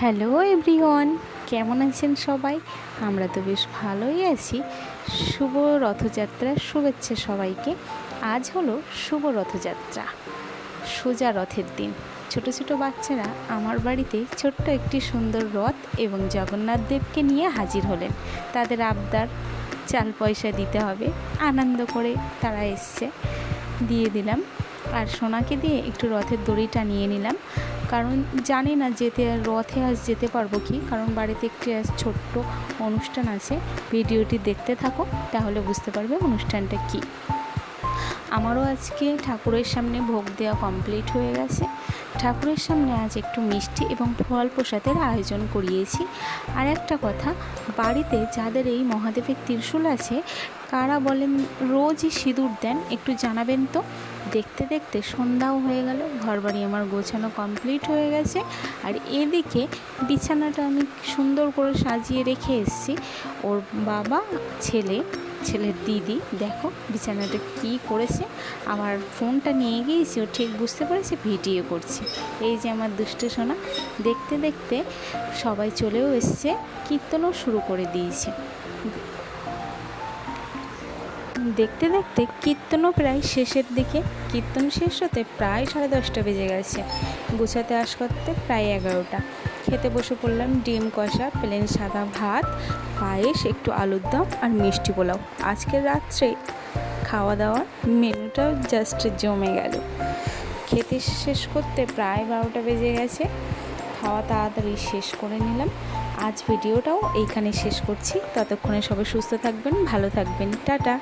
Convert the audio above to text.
Hello everyone, কেমন আছেন সবাই? আমরা তো বেশ ভালোই আছি। শুভ রথযাত্রার শুভেচ্ছা সবাইকে। আজ হলো শুভ রথযাত্রা, সোজা রথের দিন। ছোট ছোট বাচ্চারা আমার বাড়িতে ছোট্ট একটি সুন্দর রথ এবং জগন্নাথ দেবকে নিয়ে হাজির হলেন। তাদের আবদার, চাল পয়সা দিতে হবে। আনন্দ করে তারা এসছে, দিয়ে দিলাম। আর সোনাকে দিয়ে একটু রথের দড়িটা নিয়ে নিলাম, কারণ জানি না রথে আজ যেতে পারবো কি, কারণ বাড়িতে একটি আজ ছোট্ট অনুষ্ঠান আছে। ভিডিওটি দেখতে থাকো, তাহলে বুঝতে পারবে অনুষ্ঠানটা কি। আমারও আজকে ঠাকুরের সামনে ভোগ দেওয়া কমপ্লিট হয়ে গেছে। ঠাকুরের সামনে আজ একটু মিষ্টি এবং ফল প্রসাদের আয়োজন করিয়েছি। আর একটা কথা, বাড়িতে যাদের এই মহাদেবের ত্রিশূল আছে, কারা বলেন রোজই সিঁদুর দেন, একটু জানাবেন তো। দেখতে দেখতে সন্ধ্যাও হয়ে গেল, ঘরবাড়ি আমার গোছানো কমপ্লিট হয়ে গেছে। আর এদিকে বিছানাটা আমি সুন্দর করে সাজিয়ে রেখে এসেছি। ওর বাবা, ছেলের দিদি দেখো বিছানাটা কী করেছে। আমার ফোনটা নিয়ে গিয়েছি, ও ঠিক বুঝতে পেরেছে ভিডিও করছি। এই যে আমার দুষ্টু সোনা। দেখতে দেখতে সবাই চলেও এসছে, কীর্তনও শুরু করে দিয়েছে। দেখতে দেখতে কীর্তনও প্রায় শেষের দিকে। কীর্তন শেষ হতে প্রায় 10:30 বেজে গেছে, গোছাতে করতে প্রায় 11টা। খেতে বসে পড়লাম ডিম কষা, প্লেন সাদা ভাত, পায়েস, একটু আলুর দম আর মিষ্টি পোলাও। আজকের রাত্রে খাওয়া দাওয়ার মেনুটাও জাস্ট জমে গেল। খেতে শেষ করতে প্রায় 12টা বেজে গেছে। খাওয়া তাড়াতাড়ি শেষ করে নিলাম। আজ ভিডিওটাও এইখানে শেষ করছি। ততক্ষণে সবাই সুস্থ থাকবেন, ভালো থাকবেন, টাটা।